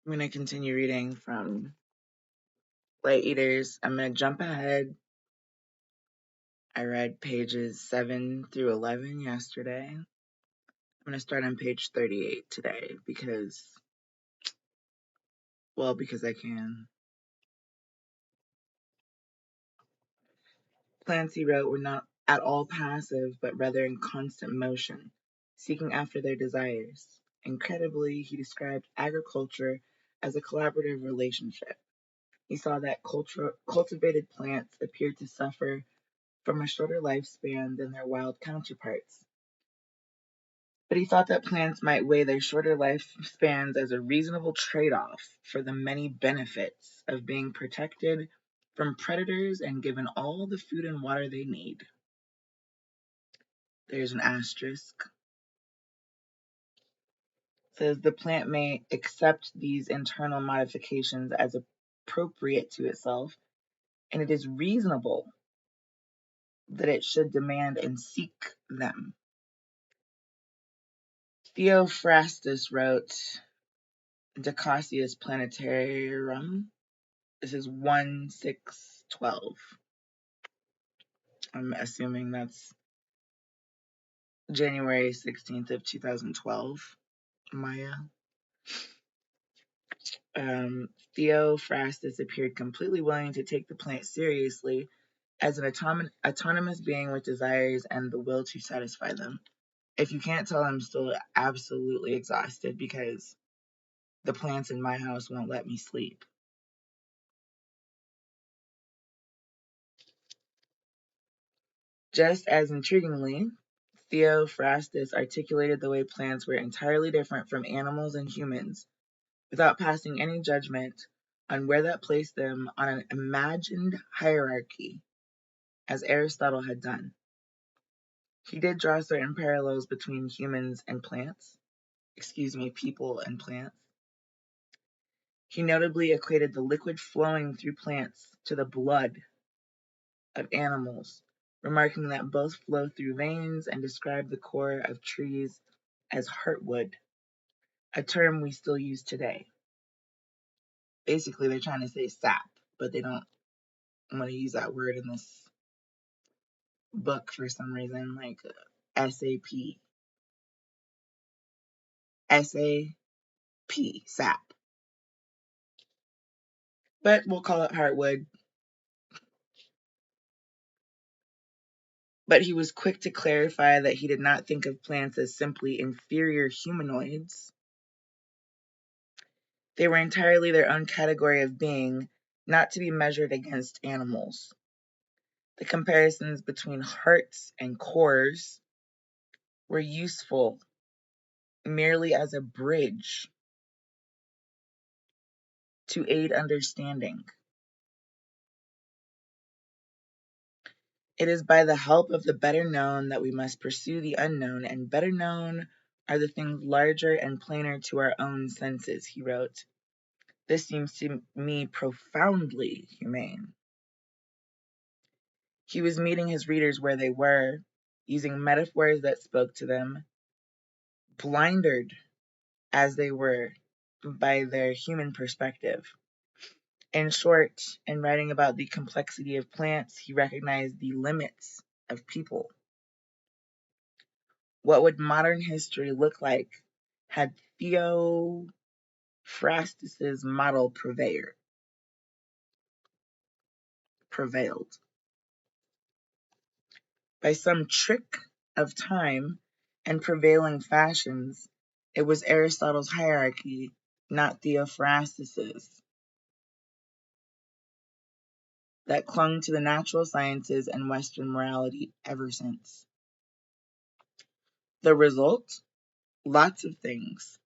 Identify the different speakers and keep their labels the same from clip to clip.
Speaker 1: I'm going to continue reading from Light Eaters. I'm going to jump ahead. I read pages 7 through 11 yesterday. I'm going to start on page 38 today because I can. Plants, he wrote, were not at all passive, but rather in constant motion, seeking after their desires. Incredibly, he described agriculture as a collaborative relationship. He saw that cultivated plants appeared to suffer from a shorter lifespan than their wild counterparts. But he thought that plants might weigh their shorter lifespans as a reasonable trade-off for the many benefits of being protected from predators and given all the food and water they need. There's an asterisk. It says the plant may accept these internal modifications as appropriate to itself, and it is reasonable that it should demand and seek them. Theophrastus wrote Decassius Planetarum. This is 1612. I'm assuming that's January 16th of 2012, Maya. Theophrastus appeared completely willing to take the plant seriously as an autonomous being with desires and the will to satisfy them. If you can't tell, I'm still absolutely exhausted because the plants in my house won't let me sleep. Just as intriguingly, Theophrastus articulated the way plants were entirely different from animals and humans, without passing any judgment on where that placed them on an imagined hierarchy, as Aristotle had done. He did draw certain parallels between humans and plants. People and plants. He notably equated the liquid flowing through plants to the blood of animals, remarking that both flow through veins, and described the core of trees as heartwood, a term we still use today. Basically, they're trying to say sap, but they don't want to use that word in this book for some reason, like SAP. SAP, sap. But we'll call it heartwood. But he was quick to clarify that he did not think of plants as simply inferior humanoids. They were entirely their own category of being, not to be measured against animals. The comparisons between hearts and cores were useful merely as a bridge to aid understanding. It is by the help of the better known that we must pursue the unknown, and better known are the things larger and plainer to our own senses, he wrote. This seems to me profoundly humane. He was meeting his readers where they were, using metaphors that spoke to them, blinded as they were by their human perspective. In short, in writing about the complexity of plants, he recognized the limits of people. What would modern history look like had Theophrastus's model prevailed? By some trick of time and prevailing fashions, it was Aristotle's hierarchy, not Theophrastus's, that clung to the natural sciences and Western morality ever since. The result? Lots of things.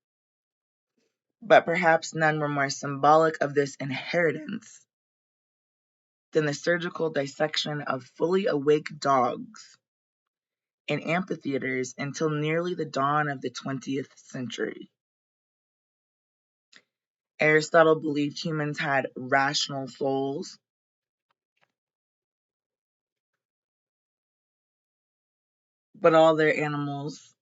Speaker 1: But perhaps none were more symbolic of this inheritance than the surgical dissection of fully awake dogs in amphitheaters until nearly the dawn of the 20th century. Aristotle believed humans had rational souls, but all their animals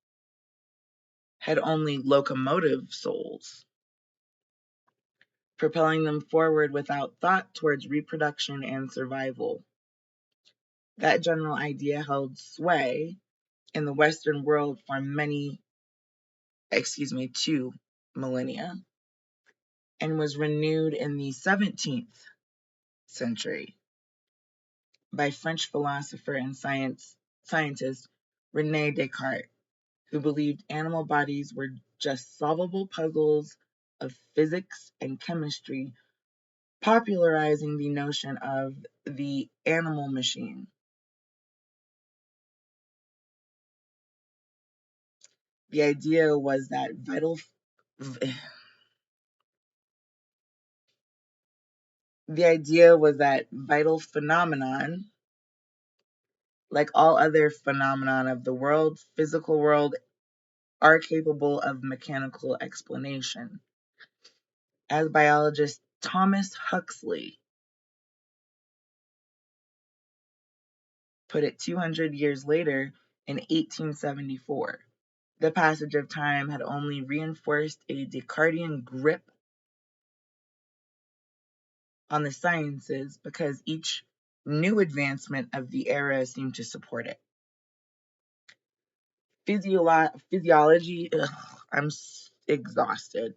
Speaker 1: had only locomotive souls. propelling them forward without thought towards reproduction and survival. That general idea held sway in the Western world for 2 millennia, and was renewed in the 17th century by French philosopher and scientist René Descartes, who believed animal bodies were just solvable puzzles of physics and chemistry, popularizing the notion of the animal machine. The idea was that vital phenomenon, like all other phenomenon of the physical world, are capable of mechanical explanation. As biologist Thomas Huxley put it 200 years later in 1874, the passage of time had only reinforced a Descartesian grip on the sciences because each new advancement of the era seemed to support it. Physiology, I'm exhausted.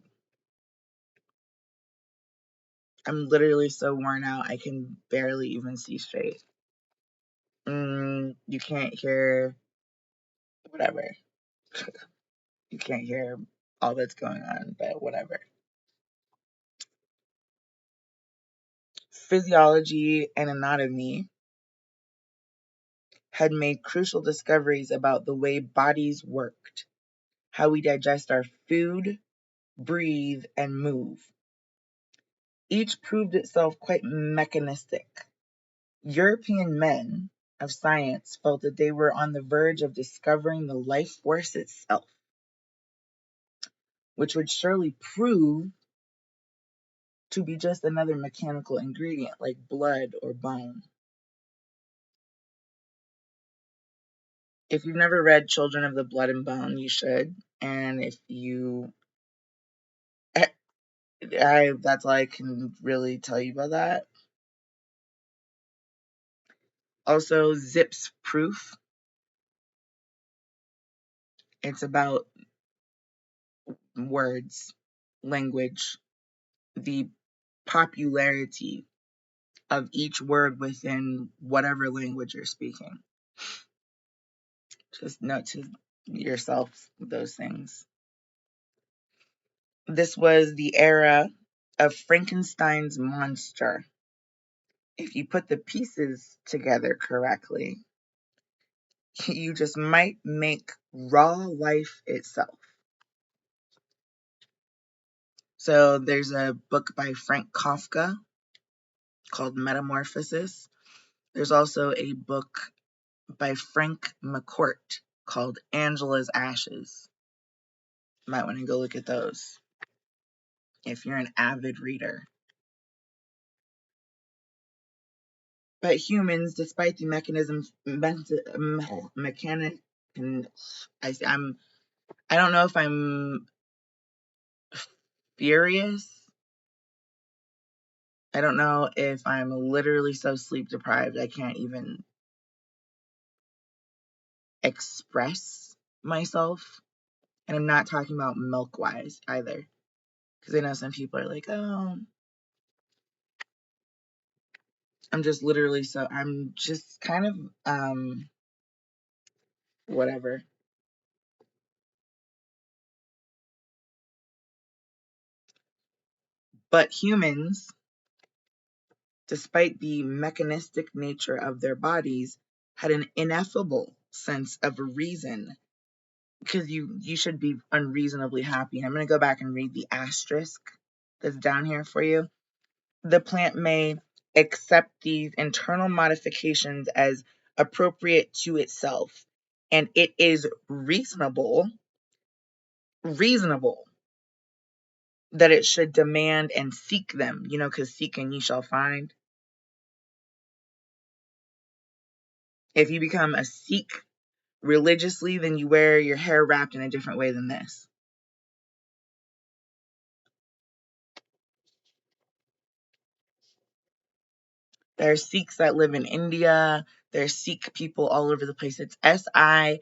Speaker 1: I'm literally so worn out, I can barely even see straight. You can't hear whatever. You can't hear all that's going on, but whatever. Physiology and anatomy had made crucial discoveries about the way bodies worked, how we digest our food, breathe, and move. Each proved itself quite mechanistic. European men of science felt that they were on the verge of discovering the life force itself, which would surely prove to be just another mechanical ingredient like blood or bone. If you've never read Children of the Blood and Bone, you should. And if you, that's all I can really tell you about that. Also, Zipf's Proof. It's about words, language, the popularity of each word within whatever language you're speaking. Just note to yourself those things. This was the era of Frankenstein's monster. If you put the pieces together correctly, you just might make raw life itself. So there's a book by Frank Kafka called Metamorphosis. There's also a book by Frank McCourt called Angela's Ashes. Might want to go look at those if you're an avid reader. But humans, despite the I don't know if I'm furious. I don't know if I'm literally so sleep deprived I can't even express myself. And I'm not talking about milk wise either. Because I know some people are like, oh, I'm just kind of whatever. But humans, despite the mechanistic nature of their bodies, had an ineffable sense of reason. Because you should be unreasonably happy. And I'm going to go back and read the asterisk that's down here for you. The plant may accept these internal modifications as appropriate to itself, and it is reasonable that it should demand and seek them, because seek and ye shall find. If you become a Sikh religiously, then you wear your hair wrapped in a different way than this. There are Sikhs that live in India. There are Sikh people all over the place. It's Sikh.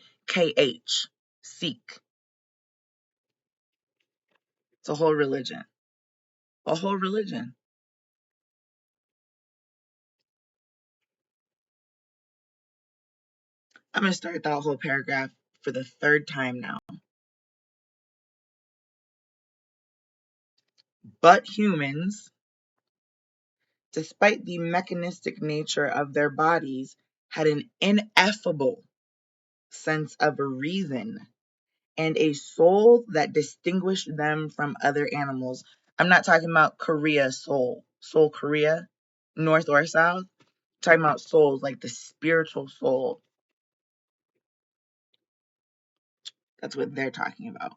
Speaker 1: Sikh. It's a whole religion. A whole religion. I'm going to start that whole paragraph for the third time now. But humans, despite the mechanistic nature of their bodies, had an ineffable sense of reason and a soul that distinguished them from other animals. I'm not talking about Korea soul, Korea, north or south. I'm talking about souls, like the spiritual soul. That's what they're talking about.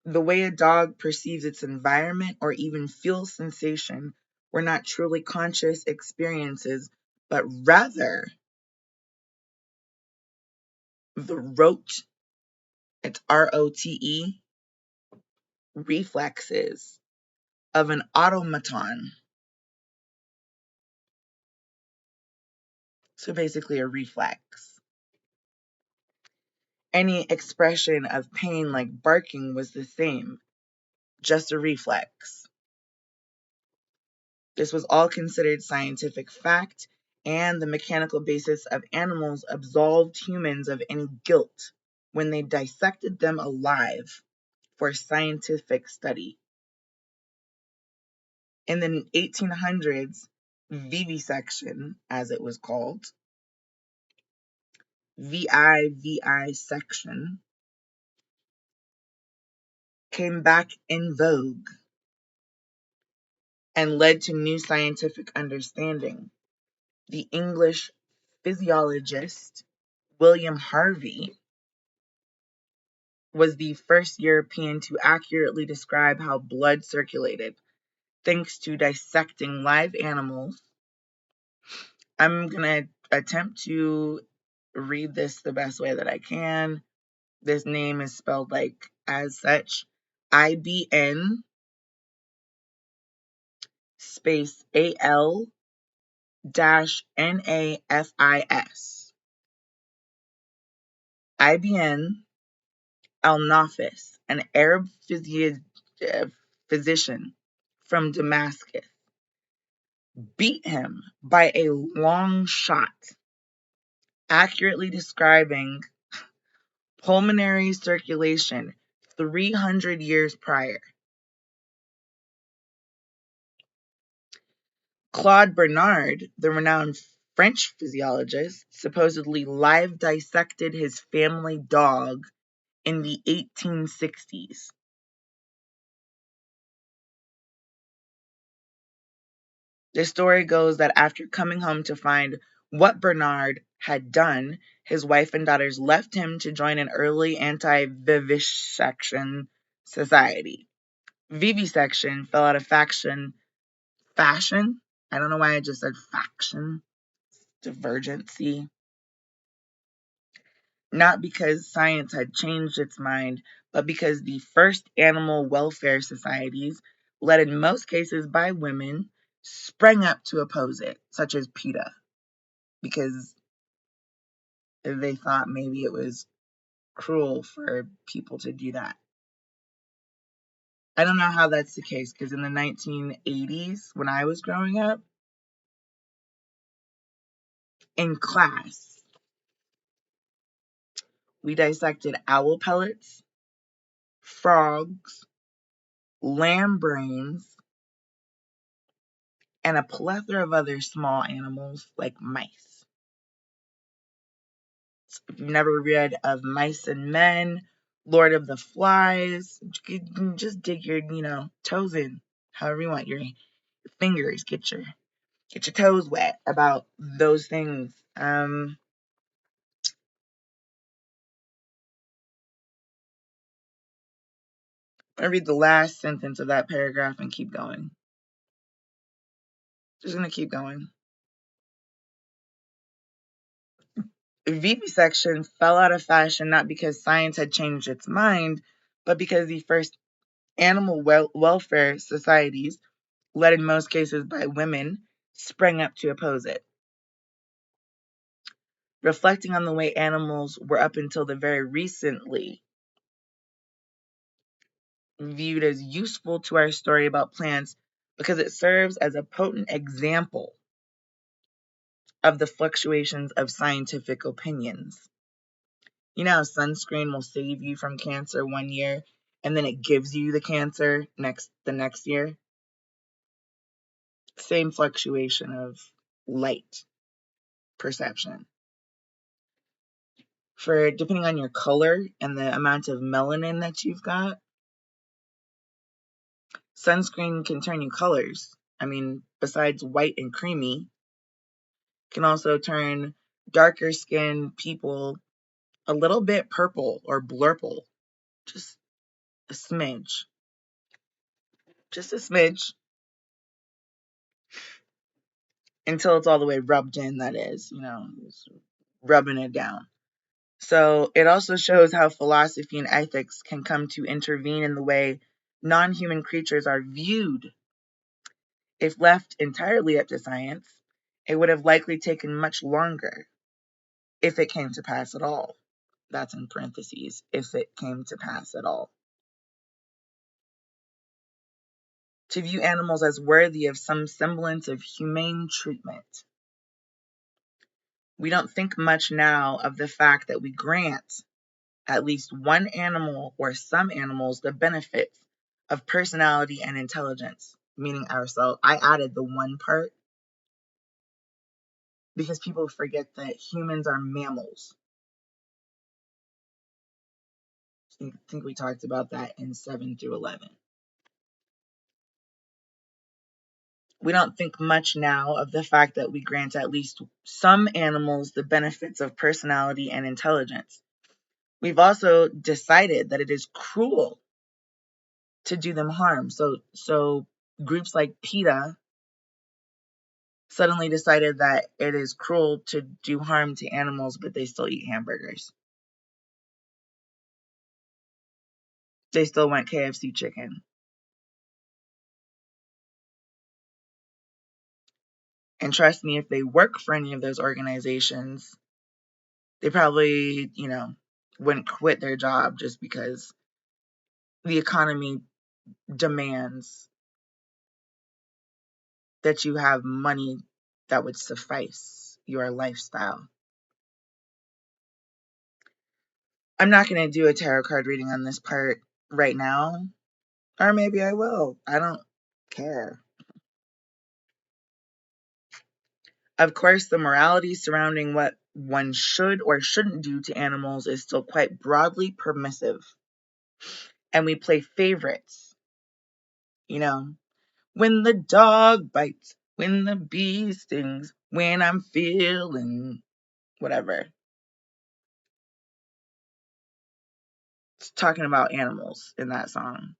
Speaker 1: The way a dog perceives its environment or even feels sensation were not truly conscious experiences, but rather the rote, it's ROTE, reflexes of an automaton. So basically a reflex. Any expression of pain like barking was the same, just a reflex. This was all considered scientific fact, and the mechanical basis of animals absolved humans of any guilt when they dissected them alive for scientific study. In the 1800s, vivisection, as it was called, vivisection, came back in vogue and led to new scientific understanding. The English physiologist William Harvey was the first European to accurately describe how blood circulated, thanks to dissecting live animals. I'm going to attempt to read this the best way that I can. This name is spelled like as such. IBN space AL dash NAFIS. IBN al-Nafis, an Arab physician from Damascus, beat him by a long shot, accurately describing pulmonary circulation 300 years prior. Claude Bernard, the renowned French physiologist, supposedly live dissected his family dog in the 1860s. The story goes that after coming home to find what Bernard had done, his wife and daughters left him to join an early anti-vivisection society. Vivisection fell out of fashion. I don't know why I just said faction. Divergency. Not because science had changed its mind, but because the first animal welfare societies, led in most cases by women, sprang up to oppose it, such as PETA, because they thought maybe it was cruel for people to do that. I don't know how that's the case, because in the 1980s, when I was growing up, in class, we dissected owl pellets, frogs, lamb brains, and a plethora of other small animals like mice. If you've never read of Mice and Men, Lord of the Flies, just dig your, toes in, however you want, your fingers, get your toes wet about those things. I'm gonna read the last sentence of that paragraph and keep going. Just gonna keep going. Vivisection fell out of fashion not because science had changed its mind, but because the first animal welfare societies, led in most cases by women, sprang up to oppose it. Reflecting on the way animals were up until the very recently viewed as useful to our story about plants because it serves as a potent example of the fluctuations of scientific opinions. You know how sunscreen will save you from cancer one year and then it gives you the cancer the next year? Same fluctuation of light perception. For depending on your color and the amount of melanin that you've got, sunscreen can turn you colors. I mean, besides white and creamy, can also turn darker skinned people a little bit purple or blurple. Just a smidge. Just a smidge. Until it's all the way rubbed in, that is, rubbing it down. So it also shows how philosophy and ethics can come to intervene in the way non-human creatures are viewed. If left entirely up to science, it would have likely taken much longer, if it came to pass at all. That's in parentheses, if it came to pass at all. To view animals as worthy of some semblance of humane treatment. We don't think much now of the fact that we grant at least one animal or some animals the benefits of personality and intelligence, meaning ourselves. I added the one part because people forget that humans are mammals. I think we talked about that in 7 through 11. We don't think much now of the fact that we grant at least some animals the benefits of personality and intelligence. We've also decided that it is cruel to do them harm. So groups like PETA suddenly decided that it is cruel to do harm to animals, but they still eat hamburgers. They still want KFC chicken. And trust me, if they work for any of those organizations, they probably, wouldn't quit their job just because the economy demands that you have money that would suffice your lifestyle. I'm not going to do a tarot card reading on this part right now, or maybe I will. I don't care. Of course, the morality surrounding what one should or shouldn't do to animals is still quite broadly permissive. And we play favorites. When the dog bites, when the bee stings, when I'm feeling whatever. It's talking about animals in that song.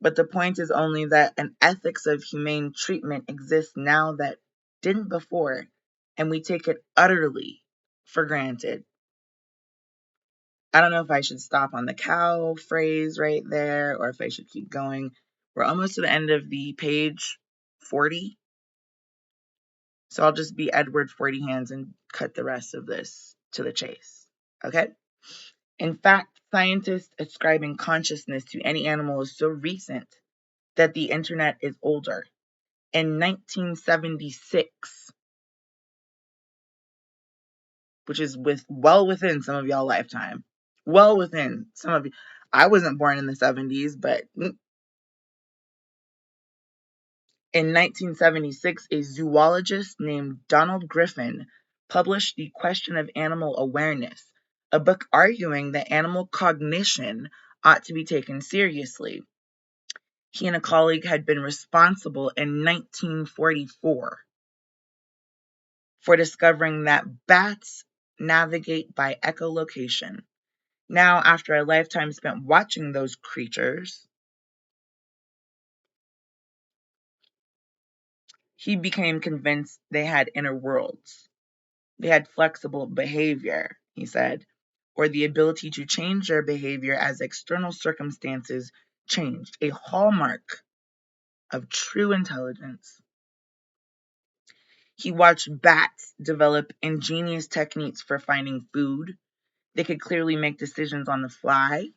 Speaker 1: But the point is only that an ethics of humane treatment exists now that didn't before, and we take it utterly for granted. I don't know if I should stop on the cow phrase right there or if I should keep going. We're almost to the end of the page 40. So I'll just be Edward 40 hands and cut the rest of this to the chase. Okay? In fact, scientists ascribing consciousness to any animal is so recent that the internet is older. In 1976, which is well within some of y'all lifetime. Well within some of you. I wasn't born in the 70s, but in 1976, a zoologist named Donald Griffin published The Question of Animal Awareness, a book arguing that animal cognition ought to be taken seriously. He and a colleague had been responsible in 1944 for discovering that bats navigate by echolocation. Now, after a lifetime spent watching those creatures, he became convinced they had inner worlds. They had flexible behavior, he said, or the ability to change their behavior as external circumstances changed, a hallmark of true intelligence. He watched bats develop ingenious techniques for finding food. They could clearly make decisions on the fly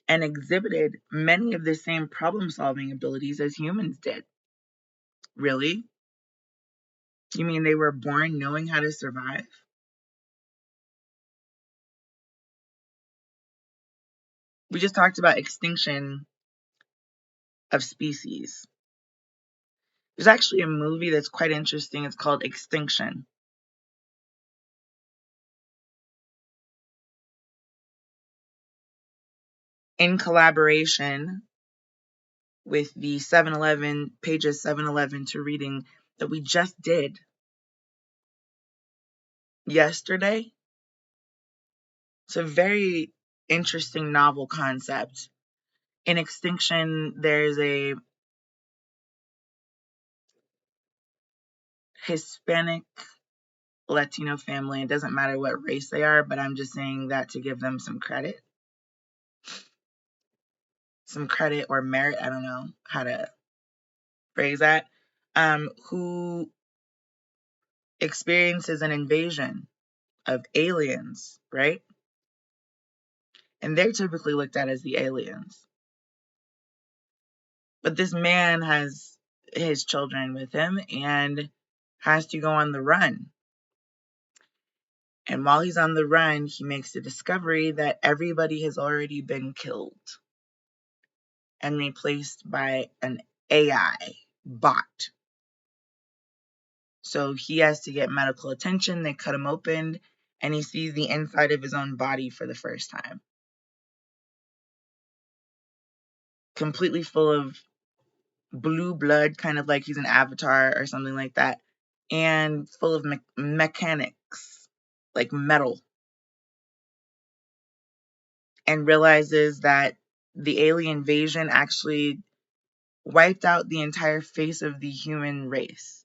Speaker 1: and exhibited many of the same problem-solving abilities as humans did. Really? You mean they were born knowing how to survive? We just talked about extinction of species. There's actually a movie that's quite interesting. It's called Extinction. In collaboration with the 7-Eleven, pages 7-Eleven to reading that we just did yesterday. It's a very interesting novel concept. In Extinction, there's a Hispanic Latino family. It doesn't matter what race they are, but I'm just saying that to give them some credit. Some credit or merit, I don't know how to phrase that, who experiences an invasion of aliens, right? And they're typically looked at as the aliens. But this man has his children with him and has to go on the run. And while he's on the run, he makes the discovery that everybody has already been killed and replaced by an AI bot. So he has to get medical attention. They cut him open and he sees the inside of his own body for the first time. Completely full of blue blood, kind of like he's an avatar or something like that, and full of mechanics, like metal, and realizes that the alien invasion actually wiped out the entire face of the human race,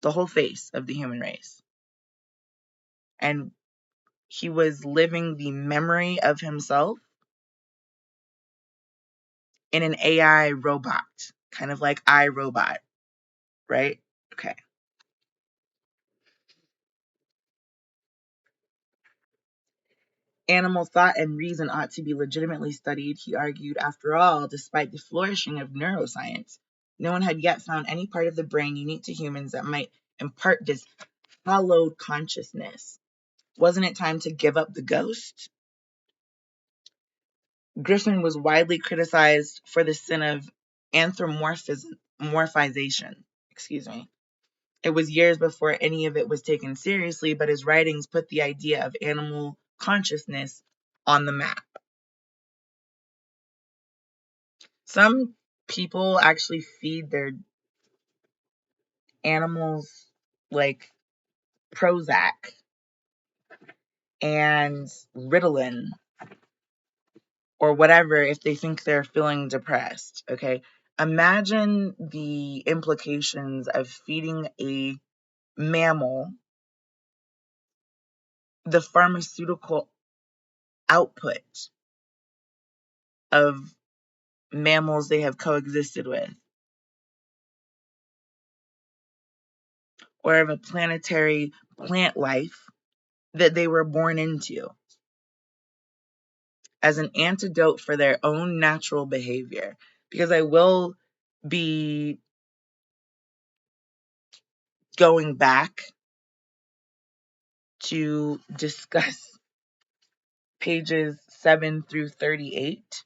Speaker 1: the whole face of the human race. And he was living the memory of himself in an AI robot, kind of like iRobot, right? Okay. Animal thought and reason ought to be legitimately studied, he argued. After all, despite the flourishing of neuroscience, no one had yet found any part of the brain unique to humans that might impart this hallowed consciousness. Wasn't it time to give up the ghost? Griffin was widely criticized for the sin of anthropomorphization. It was years before any of it was taken seriously, but his writings put the idea of animal consciousness on the map. Some people actually feed their animals like Prozac and Ritalin or whatever if they think they're feeling depressed, okay? Imagine the implications of feeding a mammal the pharmaceutical output of mammals they have coexisted with, or of a planetary plant life that they were born into, as an antidote for their own natural behavior. Because I will be going back to discuss pages 7 through 38,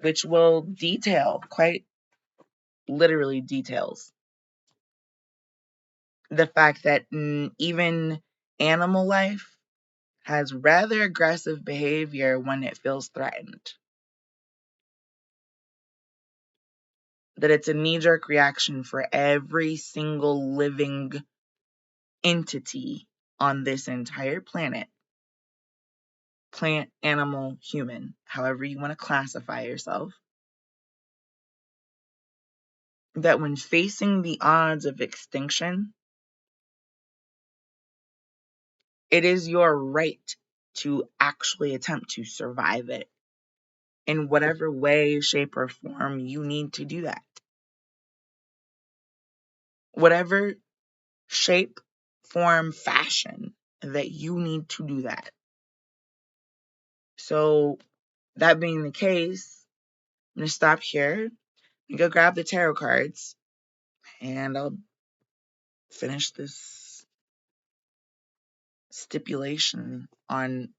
Speaker 1: which will detail, quite literally details, the fact that even animal life has rather aggressive behavior when it feels threatened. That it's a knee-jerk reaction for every single living entity on this entire planet. Plant, animal, human, however you want to classify yourself. That when facing the odds of extinction, it is your right to actually attempt to survive it. in whatever way, shape, or form you need to do that. Whatever shape, form, fashion that you need to do that. So, that being the case, I'm going to stop here and go grab the tarot cards, and I'll finish this stipulation on,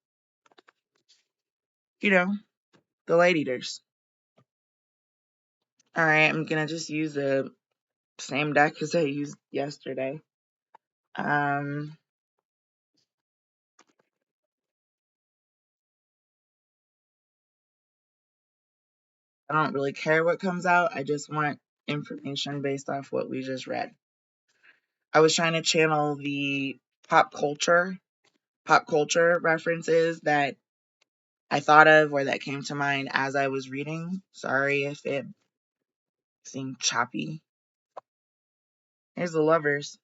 Speaker 1: the light eaters. Alright, I'm going to just use the same deck as I used yesterday. I don't really care what comes out. I just want information based off what we just read. I was trying to channel the pop culture references that I thought of or that came to mind as I was reading. Sorry if it seemed choppy. Here's the lovers.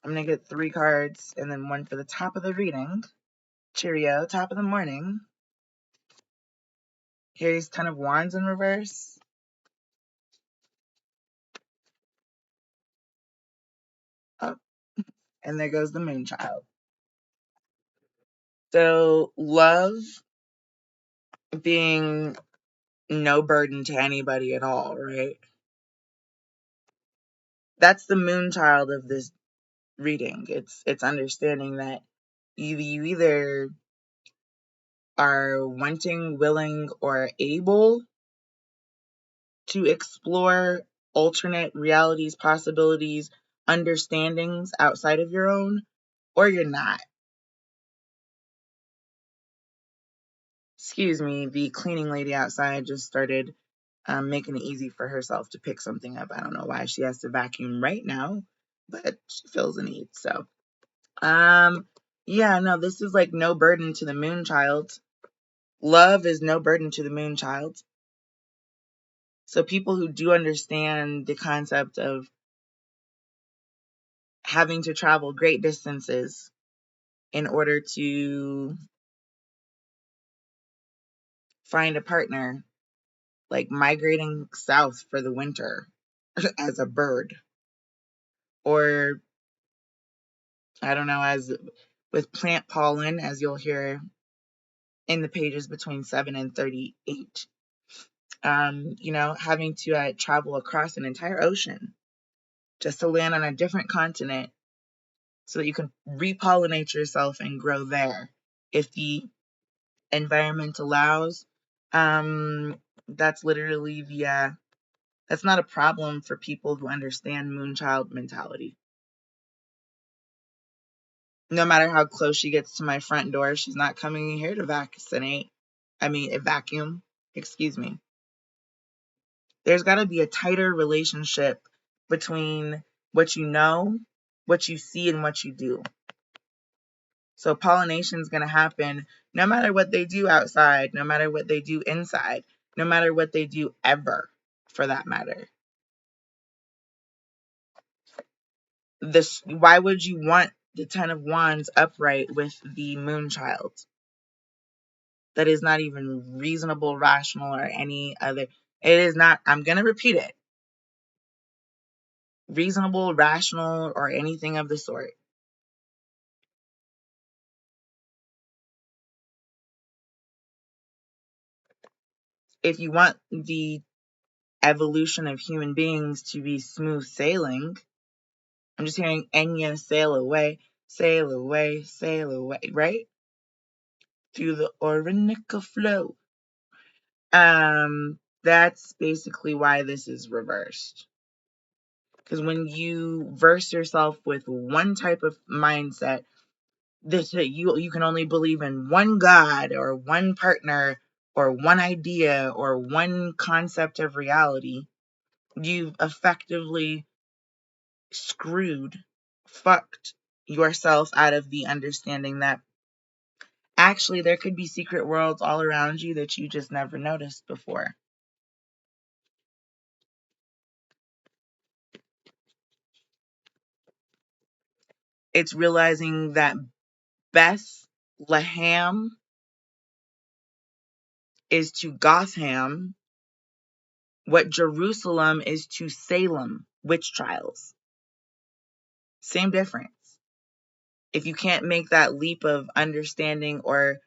Speaker 1: I'm going to get 3 cards and then 1 for the top of the reading. Cheerio, top of the morning. Here's 10 of Wands in reverse. Oh, and there goes the Moonchild. So, love being no burden to anybody at all, right? That's the Moonchild of this reading. It's understanding that you either are wanting, willing, or able to explore alternate realities, possibilities, understandings outside of your own, or you're not. Excuse me, the cleaning lady outside just started making it easy for herself to pick something up. I don't know why she has to vacuum right now, but she feels a need. So, yeah, no, this is like no burden to the Moonchild. Love is no burden to the Moonchild. So people who do understand the concept of having to travel great distances in order to find a partner, like migrating south for the winter as a bird, or I don't know, as with plant pollen, as you'll hear in the pages between 7 and 38. Having to travel across an entire ocean just to land on a different continent so that you can repollinate yourself and grow there if the environment allows. That's literally that's not a problem for people who understand Moonchild mentality. No matter how close she gets to my front door, she's not coming here to vacuum. Excuse me. There's got to be a tighter relationship between what you know, what you see, and what you do. So pollination is going to happen no matter what they do outside, no matter what they do inside, no matter what they do ever, for that matter. Why would you want the 10 of Wands upright with the Moonchild? That is not even reasonable, rational, or any other. It is not, I'm going to repeat it. Reasonable, rational, or anything of the sort. If you want the evolution of human beings to be smooth sailing, I'm just hearing Enya sail away, sail away, sail away, right? Through the Orinoco flow. That's basically why this is reversed. Because when you verse yourself with one type of mindset, you can only believe in one God or one partner or one idea or one concept of reality, you've effectively fucked yourself out of the understanding that actually there could be secret worlds all around you that you just never noticed before. It's realizing that Bethlehem is to Gotham what Jerusalem is to Salem witch trials. Same difference. If you can't make that leap of understanding or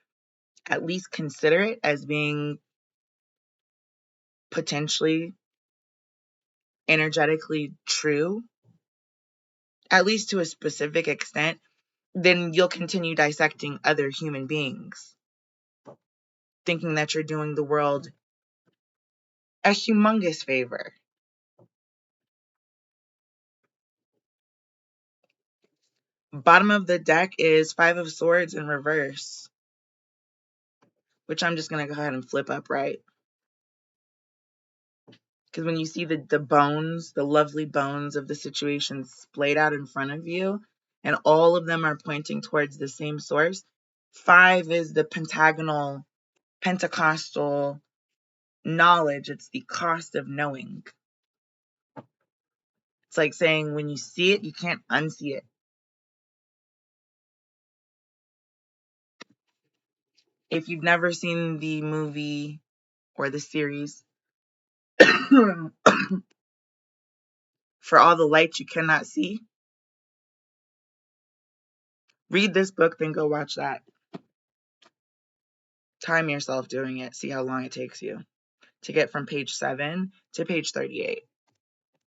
Speaker 1: at least consider it as being potentially energetically true, at least to a specific extent, then you'll continue dissecting other human beings, thinking that you're doing the world a humongous favor. Bottom of the deck is Five of Swords in reverse, which I'm just going to go ahead and flip upright. Because when you see the bones, the lovely bones of the situation splayed out in front of you, and all of them are pointing towards the same source, 5 is the pentagonal, Pentecostal knowledge. It's the cost of knowing. It's like saying when you see it, you can't unsee it. If you've never seen the movie or the series, For All the Light You Cannot See, read this book, then go watch that. Time yourself doing it. See how long it takes you to get from page 7 to page 38.